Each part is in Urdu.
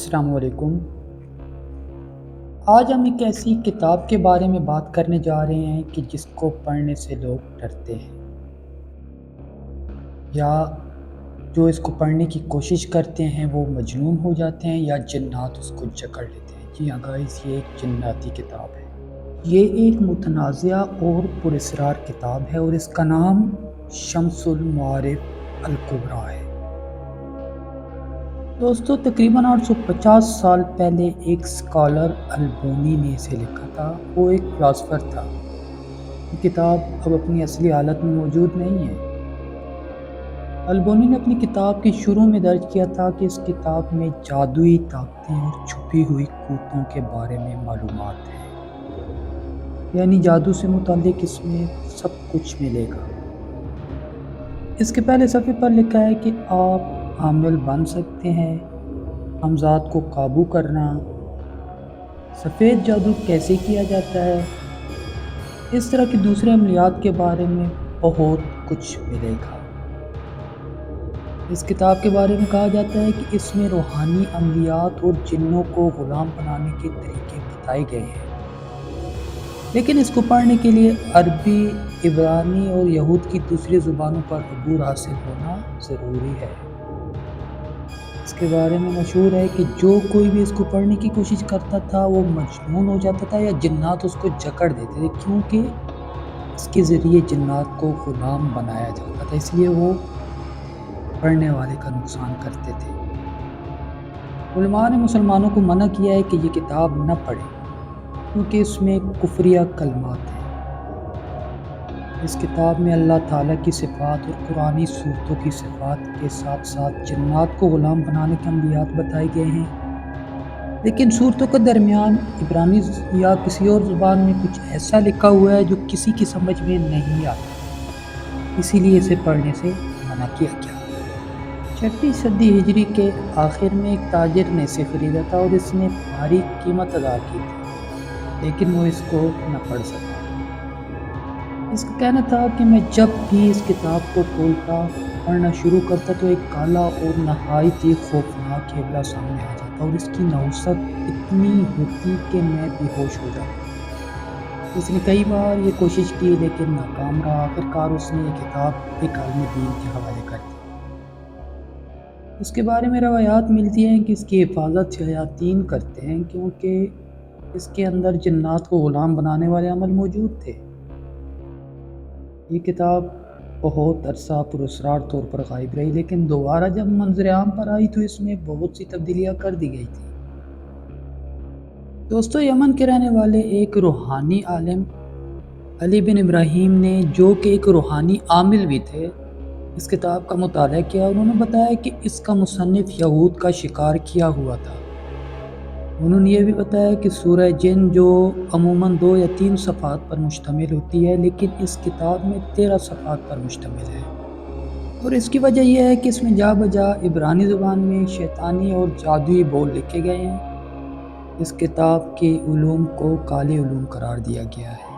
السلام علیکم۔ آج ہم ایک ایسی کتاب کے بارے میں بات کرنے جا رہے ہیں کہ جس کو پڑھنے سے لوگ ڈرتے ہیں، یا جو اس کو پڑھنے کی کوشش کرتے ہیں وہ مجنون ہو جاتے ہیں یا جنات اس کو جکڑ لیتے ہیں۔ جی ہاں گائز، یہ ایک جناتی کتاب ہے۔ یہ ایک متنازعہ اور پراسرار کتاب ہے اور اس کا نام شمس المعارف الکبریٰ ہے۔ دوستو، تقریباً 850 سال پہلے ایک اسکالر البونی نے اسے لکھا تھا۔ وہ ایک فلاسفر تھا۔ یہ کتاب اب اپنی اصلی حالت میں موجود نہیں ہے۔ البونی نے اپنی کتاب کے شروع میں درج کیا تھا کہ اس کتاب میں جادوئی طاقتیں اور چھپی ہوئی قوتوں کے بارے میں معلومات ہیں، یعنی جادو سے متعلق اس میں سب کچھ ملے گا۔ اس کے پہلے صفحے پر لکھا ہے کہ آپ حامل بن سکتے ہیں، حمزات کو قابو کرنا، سفید جادو کیسے کیا جاتا ہے، اس طرح کے دوسرے عملیات کے بارے میں بہت کچھ ملے گا۔ اس کتاب کے بارے میں کہا جاتا ہے کہ اس میں روحانی عملیات اور جنوں کو غلام بنانے کے طریقے بتائے گئے ہیں، لیکن اس کو پڑھنے کے لیے عربی، عبرانی اور یہود کی دوسری زبانوں پر عبور حاصل ہونا ضروری ہے۔ اس کے بارے میں مشہور ہے کہ جو کوئی بھی اس کو پڑھنے کی کوشش کرتا تھا وہ مجنون ہو جاتا تھا یا جنات اس کو جکڑ دیتے تھے، کیونکہ اس کے ذریعے جنات کو غلام بنایا جاتا تھا، اس لیے وہ پڑھنے والے کا نقصان کرتے تھے۔ علماء نے مسلمانوں کو منع کیا ہے کہ یہ کتاب نہ پڑھیں، کیونکہ اس میں کفریہ کلمات ہیں۔ اس کتاب میں اللہ تعالیٰ کی صفات اور قرآنی صورتوں کی صفات کے ساتھ ساتھ جنات کو غلام بنانے کے عملیات بتائے گئے ہیں، لیکن صورتوں کے درمیان عبرانی یا کسی اور زبان میں کچھ ایسا لکھا ہوا ہے جو کسی کی سمجھ میں نہیں آتا، اسی لیے اسے پڑھنے سے منع کیا گیا۔ 6ویں صدی ہجری کے آخر میں ایک تاجر نے اسے خریدا تھا اور اس نے بھاری قیمت ادا کی تھی، لیکن وہ اس کو نہ پڑھ سکا۔ اس کا کہنا تھا کہ میں جب بھی اس کتاب کو کھولتا، پڑھنا شروع کرتا تو ایک کالا اور نہایت ہی خوفناک قبلہ سامنے آ جاتا اور اس کی نحوست اتنی ہوتی کہ میں بے ہوش ہو جاتا۔ اس نے کئی بار یہ کوشش کی لیکن ناکام رہا۔ آخرکار اس نے یہ کتاب ایک عالم دین کے حوالے کر دی۔ اس کے بارے میں روایات ملتی ہیں کہ اس کی حفاظت شیاطین کرتے ہیں، کیونکہ اس کے اندر جنات کو غلام بنانے والے عمل موجود تھے۔ یہ کتاب بہت عرصہ پراسرار طور پر غائب رہی، لیکن دوبارہ جب منظر عام پر آئی تو اس میں بہت سی تبدیلیاں کر دی گئی تھی۔ دوستو، یمن کے رہنے والے ایک روحانی عالم علی بن ابراہیم نے، جو کہ ایک روحانی عامل بھی تھے، اس کتاب کا مطالعہ کیا۔ انہوں نے بتایا کہ اس کا مصنف یہود کا شکار کیا ہوا تھا۔ انہوں نے یہ بھی بتایا کہ سورہ جن جو عموماً 2 یا 3 صفحات پر مشتمل ہوتی ہے، لیکن اس کتاب میں 13 صفحات پر مشتمل ہے، اور اس کی وجہ یہ ہے کہ اس میں جا بجا عبرانی زبان میں شیطانی اور جادوئی بول لکھے گئے ہیں۔ اس کتاب کے علوم کو کالے علوم قرار دیا گیا ہے۔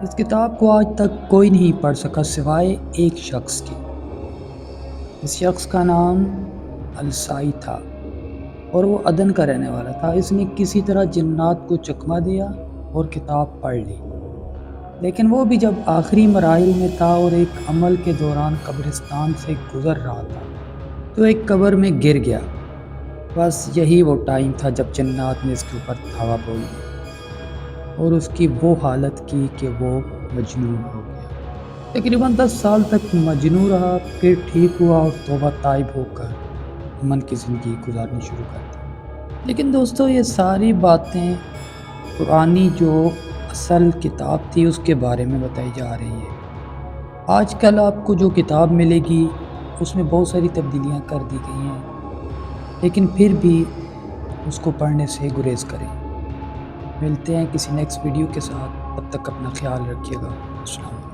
اس کتاب کو آج تک کوئی نہیں پڑھ سکا سوائے ایک شخص کے۔ اس شخص کا نام السائی تھا اور وہ عدن کا رہنے والا تھا۔ اس نے کسی طرح جنات کو چکمہ دیا اور کتاب پڑھ لی، لیکن وہ بھی جب آخری مراحل میں تھا اور ایک عمل کے دوران قبرستان سے گزر رہا تھا تو ایک قبر میں گر گیا۔ بس یہی وہ ٹائم تھا جب جنات نے اس کے اوپر دھاوا بول دیا اور اس کی وہ حالت کی کہ وہ مجنون ہو گیا۔ تقریباً 10 سال تک مجنون رہا، پھر ٹھیک ہوا اور توبہ طائب ہو کر امن کی زندگی گزارنی شروع کر دی۔ لیکن دوستو، یہ ساری باتیں قرآنی جو اصل کتاب تھی اس کے بارے میں بتائی جا رہی ہے۔ آج کل آپ کو جو کتاب ملے گی اس میں بہت ساری تبدیلیاں کر دی گئی ہیں، لیکن پھر بھی اس کو پڑھنے سے گریز کریں۔ ملتے ہیں کسی نیکسٹ ویڈیو کے ساتھ، تب تک اپنا خیال رکھیے گا۔ السلام علیکم۔